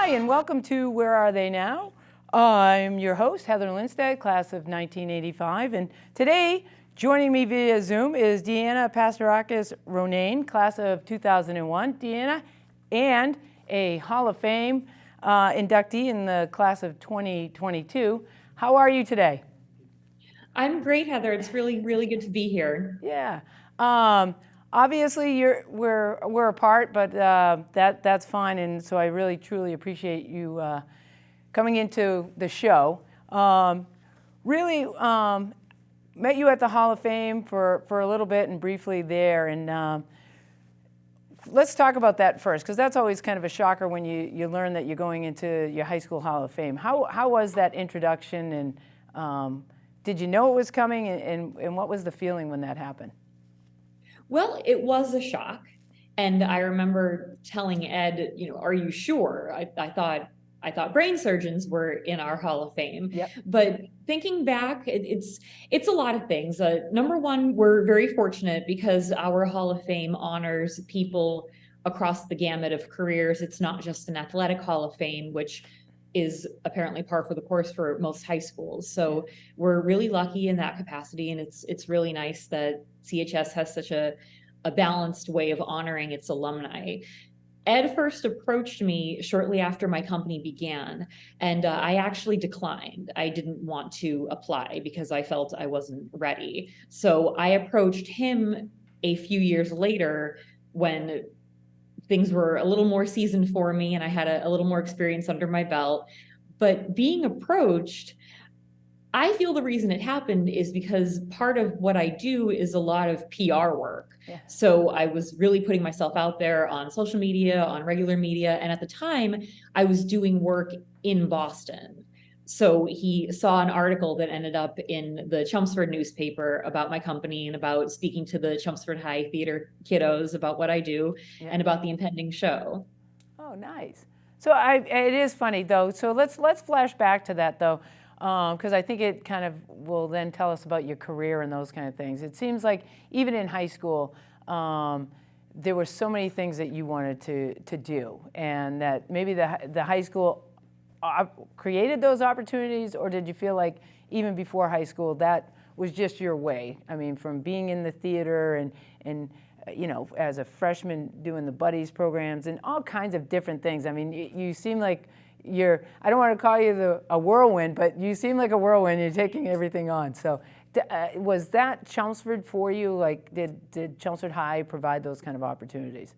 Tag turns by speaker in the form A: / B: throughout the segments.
A: and welcome to Where Are They Now? I'm your host, Heather Lindstedt, class of 1985, and today, joining me via Zoom is Deena, Patsourakos, Ronayne, class of 2001. Deena, and a Hall of Fame inductee in the class of 2022. How are you today?
B: I'm great, Heather. It's really, really good to be here.
A: Yeah. Obviously, we're apart, but that's fine, and so I really, truly appreciate you coming into the show. Really met you at the Hall of Fame for a little bit and briefly there, and let's talk about that first, because that's always kind of a shocker when you learn that you're going into your high school Hall of Fame. How was that introduction, and did you know it was coming, and what was the feeling when that happened?
B: Well, it was a shock. And I remember telling Ed, are you sure? I thought brain surgeons were in our Hall of Fame.
A: Yep.
B: But thinking back, it's a lot of things. Number one, we're very fortunate because our Hall of Fame honors people across the gamut of careers. It's not just an athletic Hall of Fame, which is apparently par for the course for most high schools. So we're really lucky in that capacity, and it's really nice that CHS has such a balanced way of honoring its alumni. Ed first approached me shortly after my company began, and I actually declined. I didn't want to apply because I felt I wasn't ready. So I approached him a few years later when things were a little more seasoned for me and I had a little more experience under my belt. But being approached, I feel the reason it happened is because part of what I do is a lot of PR work.
A: Yeah.
B: So I was really putting myself out there on social media, on regular media. And at the time, I was doing work in Boston. So he saw an article that ended up in the Chelmsford newspaper about my company and about speaking to the Chelmsford High theater kiddos about what I do and about the impending show.
A: Oh, nice. So it is funny though. So let's flash back to that though, because I think it kind of will then tell us about your career and those kind of things. It seems like even in high school, there were so many things that you wanted to do, and that maybe the high school created those opportunities, or did you feel like even before high school that was just your way? I mean, from being in the theater and as a freshman doing the buddies programs and all kinds of different things. I mean, you seem like I don't want to call you a whirlwind, but you seem like a whirlwind. You're taking everything on. So was that Chelmsford for you? Like, did Chelmsford High provide those kind of opportunities?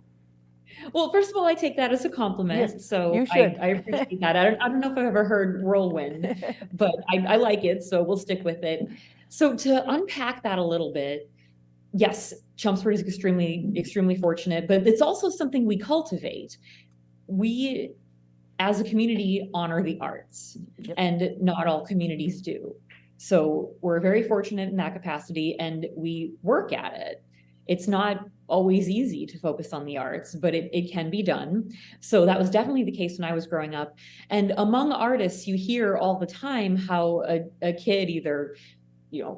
B: Well, first of all, I take that as a compliment.
A: Yes,
B: so
A: you should.
B: I appreciate that. I don't know if I've ever heard whirlwind, but I like it, so we'll stick with it. So to unpack that a little bit, yes, Chelmsford is extremely, extremely fortunate, but it's also something we cultivate. We, as a community, honor the arts, and not all communities do. So we're very fortunate in that capacity, and we work at it. It's not always easy to focus on the arts, but it can be done. So that was definitely the case when I was growing up. And among artists, you hear all the time how a kid, either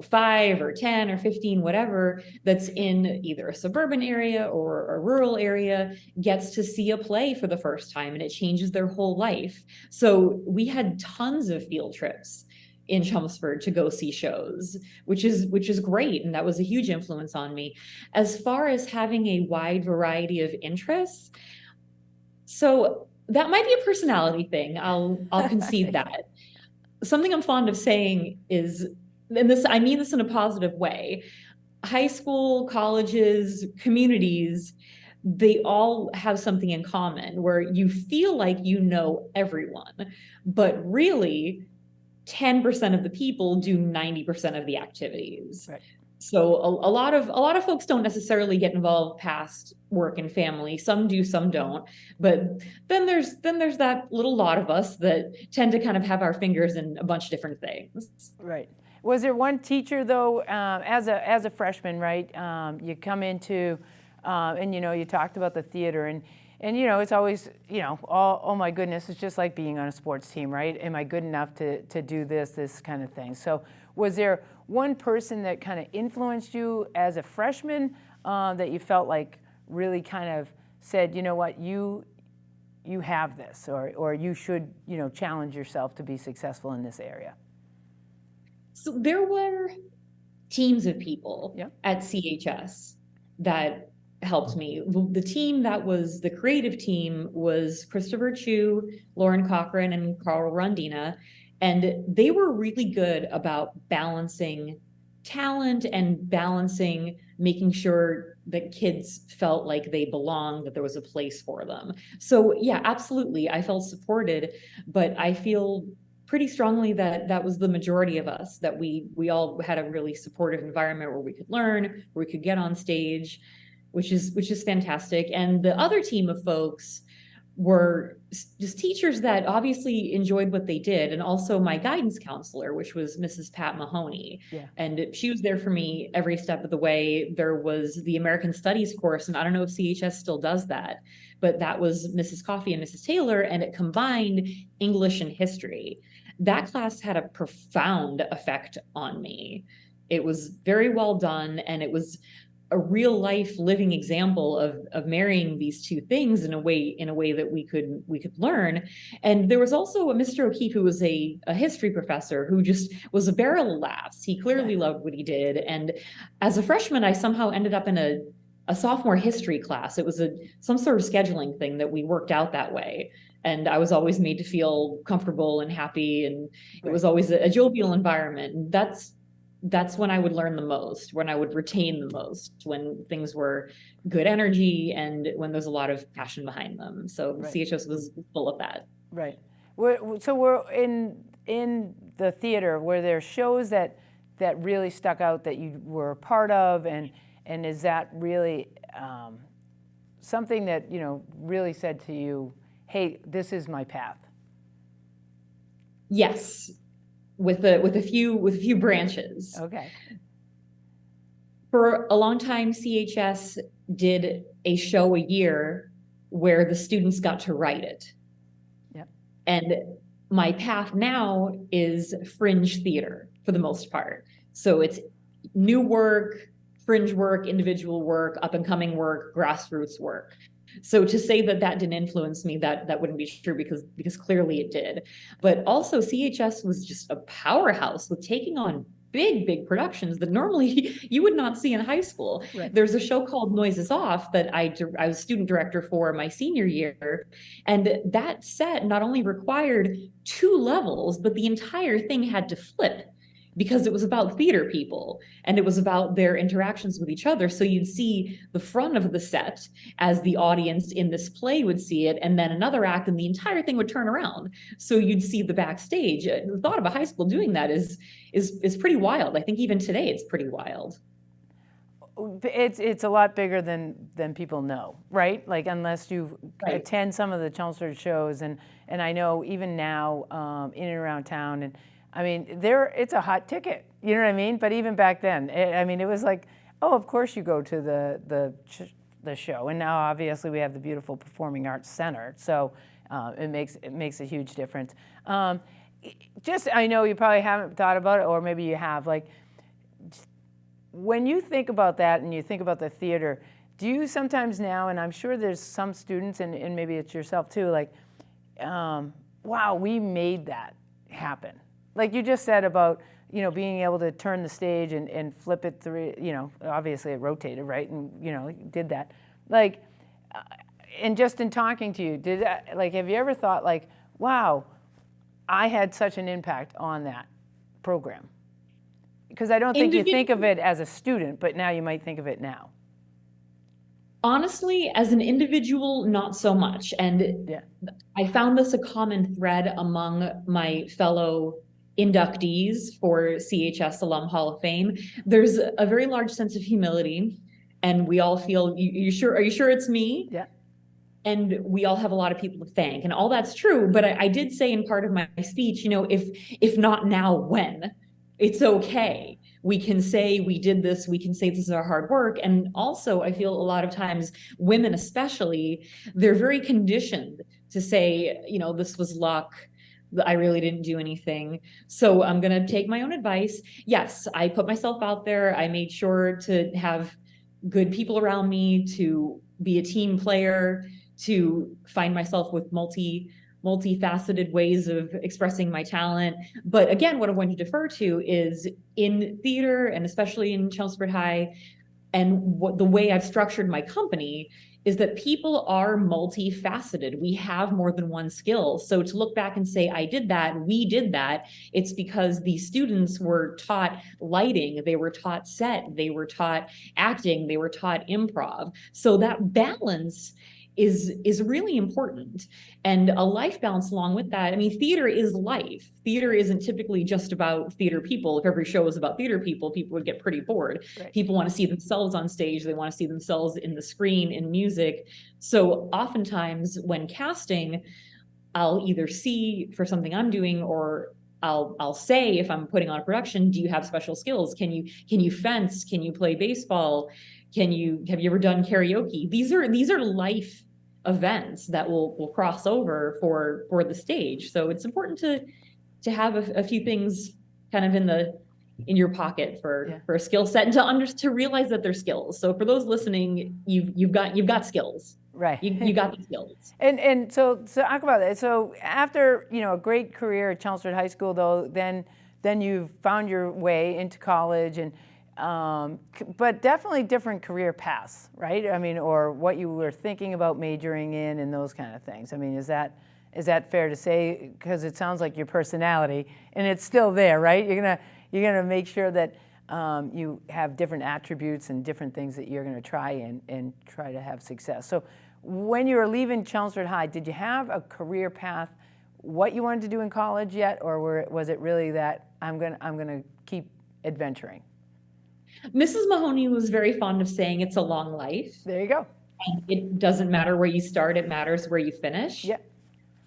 B: 5 or 10 or 15, whatever, that's in either a suburban area or a rural area gets to see a play for the first time, and it changes their whole life. So we had tons of field trips in Chelmsford to go see shows, which is great, and that was a huge influence on me. As far as having a wide variety of interests, so that might be a personality thing. I'll concede that. Something I'm fond of saying is, and I mean this in a positive way, high school, colleges, communities, they all have something in common where you feel like you know everyone, but really 10% of the people do 90% of the activities.
A: Right.
B: So a lot of folks don't necessarily get involved past work and family. Some do, some don't. But then there's that little lot of us that tend to kind of have our fingers in a bunch of different things.
A: Right. Was there one teacher though, as a freshman, right? You come into, and you talked about the theater, and it's always, oh my goodness, it's just like being on a sports team, right? Am I good enough to do this kind of thing? So was there one person that kind of influenced you as a freshman that you felt like really kind of said, you know what, you you have this, or you should, challenge yourself to be successful in this area?
B: So there were teams of people
A: Yep.
B: at CHS that helped me. The team that was the creative team was Christopher Chu, Lauren Cochran, and Carl Rondina. And they were really good about balancing talent and balancing making sure that kids felt like they belonged, that there was a place for them. So yeah, absolutely. I felt supported, but I feel pretty strongly that that was the majority of us, that we all had a really supportive environment where we could learn, where we could get on stage, which is fantastic. And the other team of folks were just teachers that obviously enjoyed what they did, and also my guidance counselor, which was Mrs. Pat Mahoney.
A: Yeah.
B: And she was there for me every step of the way. There was the American Studies course, and I don't know if CHS still does that, but that was Mrs. Coffey and Mrs. Taylor, and it combined English and history. That class had a profound effect on me. It was very well done, and it was a real life living example of marrying these two things in a way that we could learn. And there was also a Mr. O'Keefe, who was a history professor, who just was a barrel of laughs. He clearly loved what he did. And as a freshman, I somehow ended up in a sophomore history class. It was some sort of scheduling thing that we worked out that way. And I was always made to feel comfortable and happy. And it was always a jovial environment. And that's when I would learn the most, when I would retain the most, when things were good energy and when there's a lot of passion behind them. So CHS was full of that.
A: Right. So we're in the theater, where there are shows that really stuck out that you were a part of, and is that really something that really said to you, hey, this is my path?
B: Yes. With a few branches.
A: Okay.
B: For a long time, CHS did a show a year where the students got to write it.
A: Yep.
B: And my path now is fringe theater for the most part. So it's new work, fringe work, individual work, up and coming work, grassroots work. So to say that that didn't influence me, that wouldn't be true, because clearly it did. But also CHS was just a powerhouse with taking on big productions that normally you would not see in high school.
A: Right.
B: There's a show called Noises Off that I was student director for my senior year. And that set not only required 2 levels, but the entire thing had to flip, because it was about theater people and it was about their interactions with each other. So you'd see the front of the set as the audience in this play would see it, and then another act and the entire thing would turn around. So you'd see the backstage. The thought of a high school doing that is pretty wild. I think even today it's pretty wild.
A: It's a lot bigger than people know, right? Like, unless you attend some of the Chelmsford shows, and I know even now in and around town, and I mean, it's a hot ticket, you know what I mean? But even back then, it was like, oh, of course you go to the show. And now obviously we have the beautiful Performing Arts Center, so it makes a huge difference. I know you probably haven't thought about it, or maybe you have. Like, when you think about that and you think about the theater, do you sometimes now, and I'm sure there's some students, and maybe it's yourself too, like, wow, we made that happen. Like you just said about, being able to turn the stage and flip it through, obviously it rotated, right? And, did that. Like, and just in talking to you, have you ever thought, like, wow, I had such an impact on that program? Because I don't think you think of it as a student, but now you might think of it now.
B: Honestly, as an individual, not so much. And I found this a common thread among my fellow inductees for CHS Alum Hall of Fame. There's a very large sense of humility, and we all feel, are you sure it's me?
A: Yeah.
B: And we all have a lot of people to thank, and all that's true. But I did say in part of my speech, if not now, when? It's okay. We can say we did this, we can say this is our hard work. And also, I feel a lot of times, women especially, they're very conditioned to say, this was luck, I really didn't do anything. So I'm going to take my own advice. Yes, I put myself out there. I made sure to have good people around me, to be a team player, to find myself with multifaceted ways of expressing my talent. But again, what I want to defer to is in theater, and especially in Chelmsford High, and the way I've structured my company is that people are multifaceted. We have more than one skill. So to look back and say, I did that, we did that, it's because these students were taught lighting, they were taught set, they were taught acting, they were taught improv. So that balance is really important, and a life balance along with that. I mean, theater is life. Theater isn't typically just about theater people. If every show was about theater people would get pretty bored.
A: Right.
B: People want to see themselves on stage. They want to see themselves in the screen, in music. So oftentimes when casting, I'll either see for something I'm doing, or I'll say, if I'm putting on a production, do you have special skills? Can you fence? Can you play baseball? Have you ever done karaoke? These are life events that will cross over for the stage. So it's important to have a few things kind of in your pocket for a skill set, and to realize that they're skills. So for those listening, you've got skills.
A: Right.
B: You got the skills.
A: And so talk about that. So after, a great career at Chelmsford High School, though, then you found your way into college, and but definitely different career paths, right? I mean, or what you were thinking about majoring in and those kind of things. I mean, is that fair to say? Because it sounds like your personality, and it's still there, right? You're gonna make sure that you have different attributes and different things that you're gonna try and try to have success. So when you were leaving Chelmsford High, did you have a career path, what you wanted to do in college yet, or was it really that I'm gonna keep adventuring?
B: Mrs. Mahoney was very fond of saying it's a long life.
A: There you go.
B: And it doesn't matter where you start, it matters where you finish.
A: Yeah.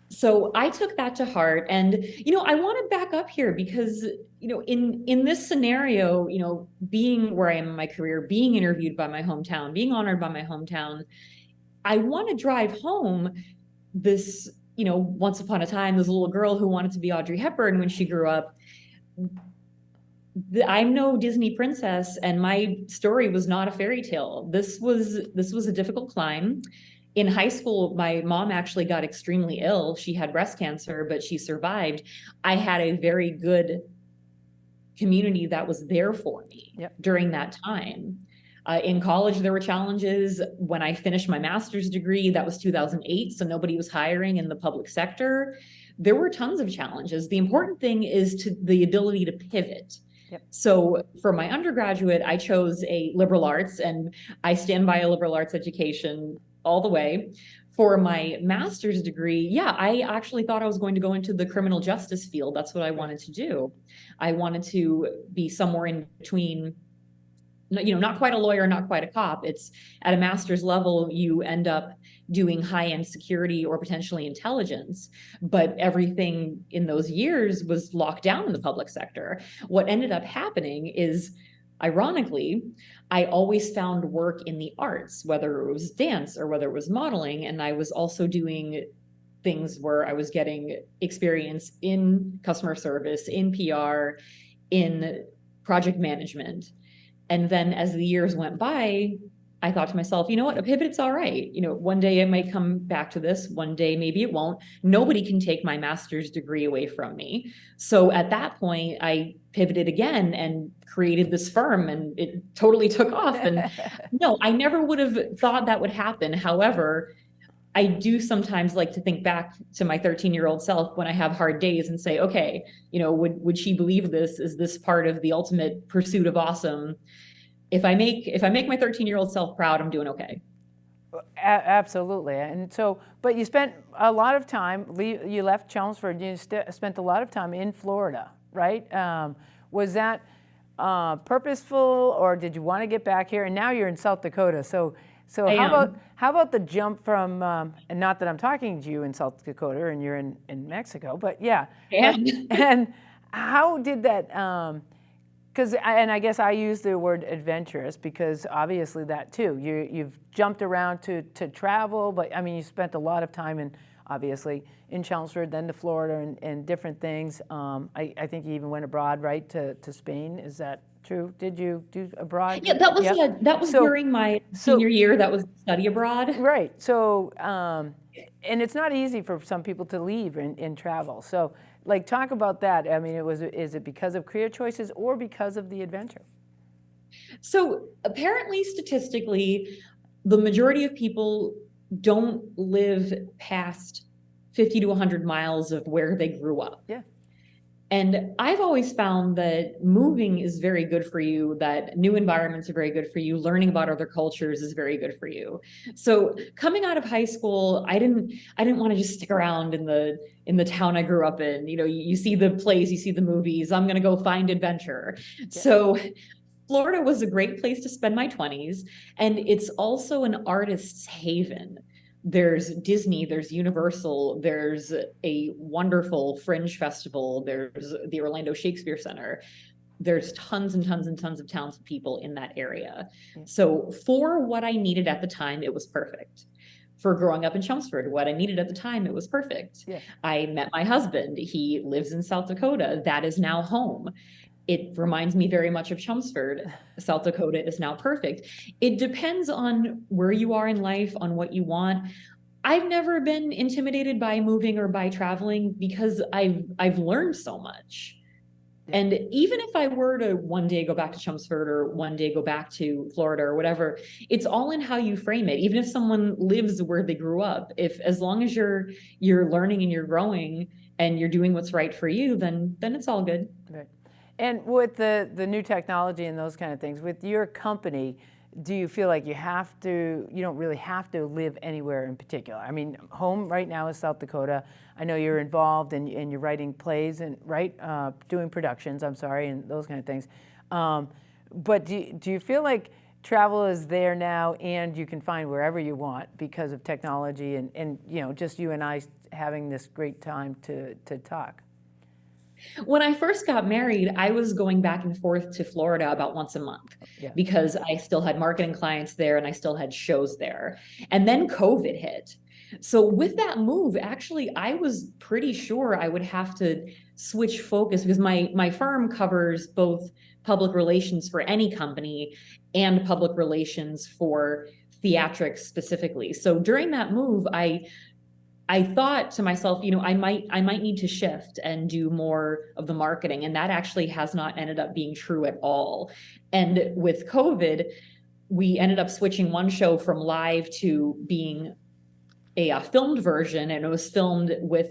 B: So I took that to heart. And, I want to back up here because, in this scenario, being where I am in my career, being interviewed by my hometown, being honored by my hometown, I want to drive home this, once upon a time, this little girl who wanted to be Audrey Hepburn when she grew up. I'm no Disney princess, and my story was not a fairy tale. This was a difficult climb. In high school, my mom actually got extremely ill. She had breast cancer, but she survived. I had a very good community that was there for me during that time. In college, there were challenges. When I finished my master's degree, that was 2008, so nobody was hiring in the public sector. There were tons of challenges. The important thing is the ability to pivot.
A: Yep.
B: So for my undergraduate, I chose a liberal arts, and I stand by a liberal arts education all the way. For my master's degree, I actually thought I was going to go into the criminal justice field. That's what I wanted to do. I wanted to be somewhere in between, not quite a lawyer, not quite a cop. It's at a master's level, you end up doing high-end security or potentially intelligence, but everything in those years was locked down in the public sector. What ended up happening is, ironically, I always found work in the arts, whether it was dance or whether it was modeling, and I was also doing things where I was getting experience in customer service, in PR, in project management. And then as the years went by, I thought to myself, you know what, a pivot's all right. One day I might come back to this, one day maybe it won't. Nobody can take my master's degree away from me. So at that point, I pivoted again and created this firm, and it totally took off. And no, I never would have thought that would happen. However, I do sometimes like to think back to my 13-year-old self when I have hard days and say, okay, would she believe this? Is this part of the ultimate pursuit of awesome? If I make my 13-year-old self proud, I'm doing okay.
A: Absolutely. And so, but you spent a lot of time, you left Chelmsford, you spent a lot of time in Florida, right? Was that purposeful, or did you want to get back here? And now you're in South Dakota. So how about the jump from, and not that I'm talking to you in South Dakota and you're in Mexico, but yeah. And how did that, and I guess I use the word adventurous because obviously that too. You've jumped around to travel, but I mean, you spent a lot of time obviously in Chelmsford, then to Florida and different things. I think you even went abroad, right, to Spain. Is that True. Did you do abroad?
B: Yeah, that was
A: Yep.
B: that was
A: So,
B: during my
A: so
B: senior year. That was study abroad.
A: right. So, and it's not easy for some people to leave in travel. So, like, talk about that. I mean, is it because of career choices or because of the adventure?
B: So apparently, statistically, the majority of people don't live past 50 to 100 miles of where they grew up.
A: Yeah.
B: And I've always found that moving is very good for you, that new environments are very good for you, learning about other cultures is very good for you. So coming out of high school, I didn't want to just stick around in the town I grew up in. You know, you see the plays, you see the movies, I'm going to go find adventure.
A: Yeah.
B: So Florida was a great place to spend my 20s, and it's also an artist's haven. There's Disney, there's Universal, there's a wonderful Fringe Festival, there's the Orlando Shakespeare Center. There's tons and tons and tons of talented people in that area.
A: Yeah.
B: So for what I needed at the time, it was perfect. For growing up in Chelmsford, what I needed at the time, it was perfect.
A: Yeah.
B: I met my husband. He lives in South Dakota. That is now home. It reminds me very much of Chelmsford. South Dakota is now perfect. It depends on where you are in life, on what you want. I've never been intimidated by moving or by traveling because I've learned so much.
A: Yeah.
B: And even if I were to one day go back to Chelmsford or one day go back to Florida or whatever, it's all in how you frame it. Even if someone lives where they grew up, if as long as you're learning and you're growing and you're doing what's right for you, then it's all good.
A: Right. And with the new technology and those kind of things, with your company, do you feel like you don't really have to live anywhere in particular? I mean, home right now is South Dakota. I know you're involved and you're writing plays and, right, doing productions, I'm sorry, and those kind of things. But do you feel like travel is there now and you can find wherever you want because of technology and you know, just you and I having this great time to talk?
B: When I first got married, I was going back and forth to Florida about once a month
A: Yeah.
B: because I still had marketing clients there and I still had shows there. And then COVID hit. So with that move, actually, I was pretty sure I would have to switch focus because my firm covers both public relations for any company and public relations for theatrics specifically. So during that move, I thought to myself, you know, I might need to shift and do more of the marketing. And that actually has not ended up being true at all. And with COVID, we ended up switching one show from live to being a filmed version, and it was filmed with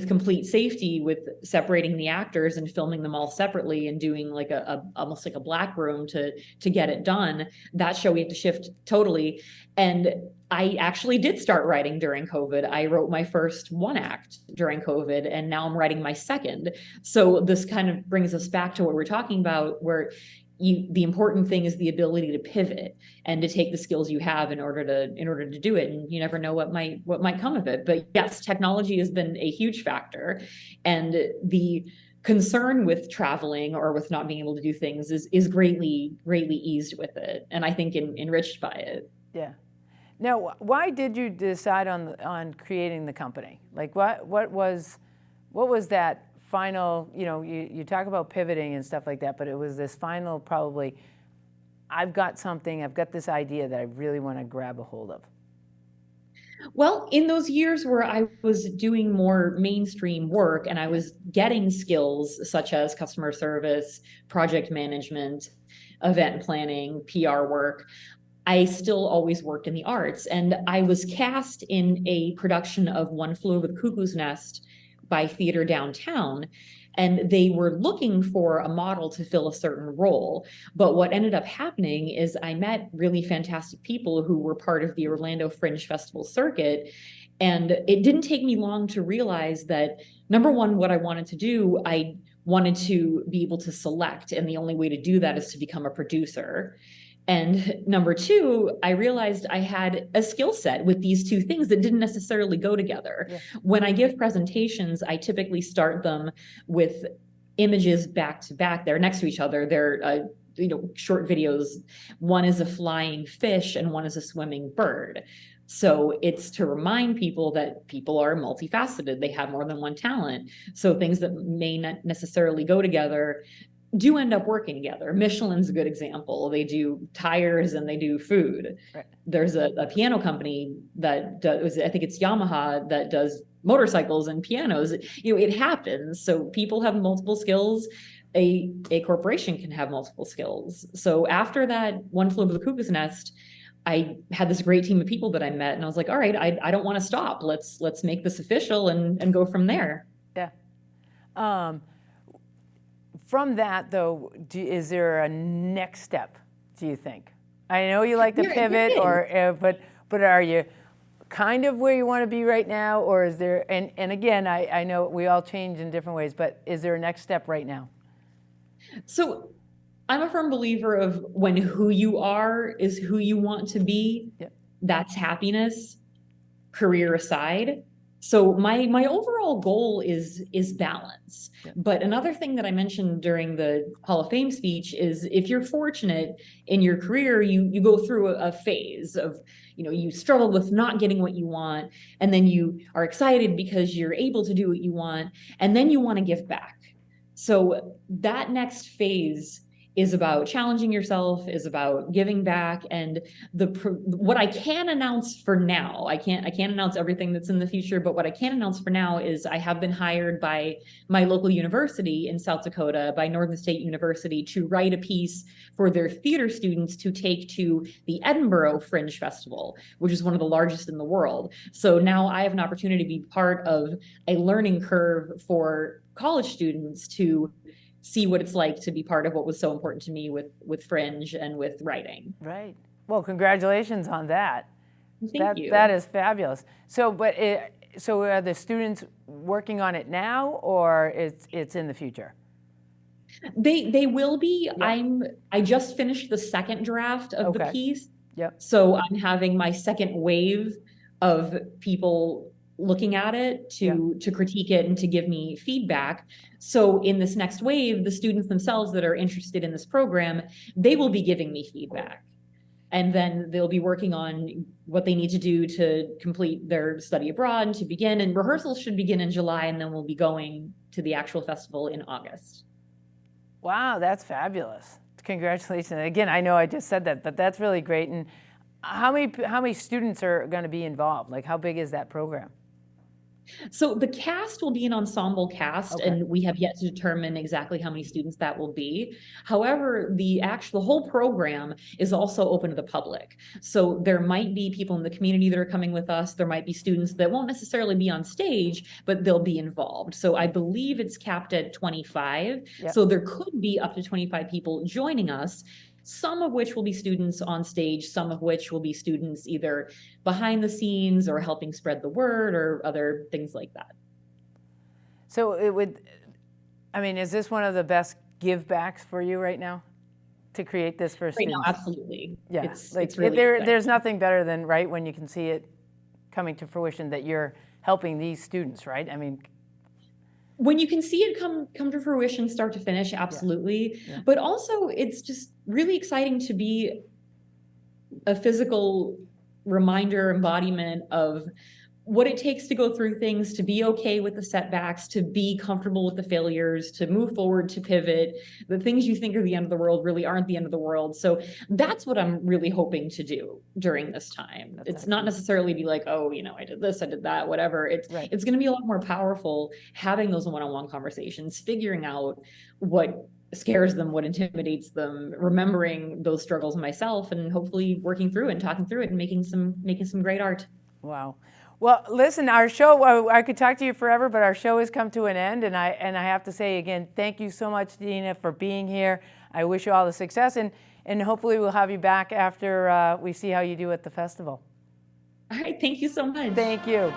B: complete safety, with separating the actors and filming them all separately and doing like a almost like a black room to get it done. That show we had to shift totally. And I actually did start writing during COVID. I wrote my first one act during COVID, and now I'm writing my second. So this kind of brings us back to what we're talking about, where the important thing is the ability to pivot and to take the skills you have in order to do it. And you never know what might come of it. But yes, technology has been a huge factor, and the concern with traveling or with not being able to do things is greatly eased with it, and I think enriched by it.
A: Yeah. Now, why did you decide on creating the company? Like, what was that final? You know, you talk about pivoting and stuff like that, but it was this final probably. I've got this idea that I really want to grab a hold of.
B: Well, in those years where I was doing more mainstream work and I was getting skills such as customer service, project management, event planning, PR work, I still always worked in the arts. And I was cast in a production of One Flew Over the Cuckoo's Nest by Theater Downtown. And they were looking for a model to fill a certain role. But what ended up happening is I met really fantastic people who were part of the Orlando Fringe Festival circuit. And it didn't take me long to realize that, number one, what I wanted to do, I wanted to be able to select. And the only way to do that is to become a producer. And number two, I realized I had a skill set with these two things that didn't necessarily go together. Yeah. When I give presentations, I typically start them with images back to back. They're next to each other. They're short videos. One is a flying fish and one is a swimming bird. So it's to remind people that people are multifaceted. They have more than one talent. So things that may not necessarily go together do end up working together. Michelin's a good example. They do tires and they do food.
A: Right.
B: There's a piano company that does, I think it's Yamaha, that does motorcycles and pianos. It happens. So people have multiple skills. A corporation can have multiple skills. So after that One Flew Over the Cuckoo's Nest, I had this great team of people that I met, and I was like, all right, I don't want to stop. Let's make this official and go from there.
A: Yeah. From that, though, is there a next step, do you think? I know you like to pivot, but are you kind of where you want to be right now, or is there, and again, I know we all change in different ways, but is there a next step right now?
B: So I'm a firm believer of when who you are is who you want to be,
A: Yep.
B: That's happiness, career aside. So my overall goal is balance.
A: Yeah.
B: But another thing that I mentioned during the Hall of Fame speech is if you're fortunate in your career, you go through a phase of, you struggle with not getting what you want, and then you are excited because you're able to do what you want, and then you want to give back. So that next phase is about challenging yourself, is about giving back, and what I can announce for now, I can't announce everything that's in the future, but what I can announce for now is I have been hired by my local university in South Dakota, by Northern State University, to write a piece for their theater students to take to the Edinburgh Fringe Festival, which is one of the largest in the world. So now I have an opportunity to be part of a learning curve for college students to see what it's like to be part of what was so important to me with Fringe and with writing.
A: Right. Well, congratulations on that.
B: Thank you.
A: That is fabulous. So, so are the students working on it now, or it's in the future?
B: They will be.
A: Yep.
B: I just finished the second draft of the piece.
A: Yep.
B: So I'm having my second wave of people looking at it to critique it and to give me feedback. So in this next wave, the students themselves that are interested in this program, they will be giving me feedback. And then they'll be working on what they need to do to complete their study abroad to begin. And rehearsals should begin in July, and then we'll be going to the actual festival in August.
A: Wow, that's fabulous. Congratulations. Again, I know I just said that, but that's really great. And how many students are going to be involved? Like, how big is that program?
B: So the cast will be an ensemble cast, and we have yet to determine exactly how many students that will be. However, the whole program is also open to the public. So there might be people in the community that are coming with us. There might be students that won't necessarily be on stage, but they'll be involved. So I believe it's capped at 25.
A: Yep.
B: So there could be up to 25 people joining us, some of which will be students on stage, some of which will be students either behind the scenes or helping spread the word or other things like that.
A: So is this one of the best give backs for you right now, to create this for students?
B: Right now, absolutely.
A: Yeah,
B: it's really
A: there's nothing better than, right, when you can see it coming to fruition that you're helping these students, right? I mean,
B: when you can see it come to fruition, start to finish, absolutely. Yeah. But also, it's just really exciting to be a physical reminder, embodiment of what it takes to go through things, to be okay with the setbacks, to be comfortable with the failures, to move forward, to pivot. The things you think are the end of the world really aren't the end of the world. So that's what I'm really hoping to do during this time. It's not necessarily be like, oh, I did this, I did that, whatever. It's going to be a lot more powerful having those one-on-one conversations, figuring out what scares them, what intimidates them, remembering those struggles myself, and hopefully working through it and talking through it and making some great art.
A: Wow. Well, listen, our show, I could talk to you forever, but our show has come to an end, and I have to say again, thank you so much, Deena, for being here. I wish you all the success, and hopefully we'll have you back after we see how you do at the festival.
B: All right, thank you so much.
A: Thank you.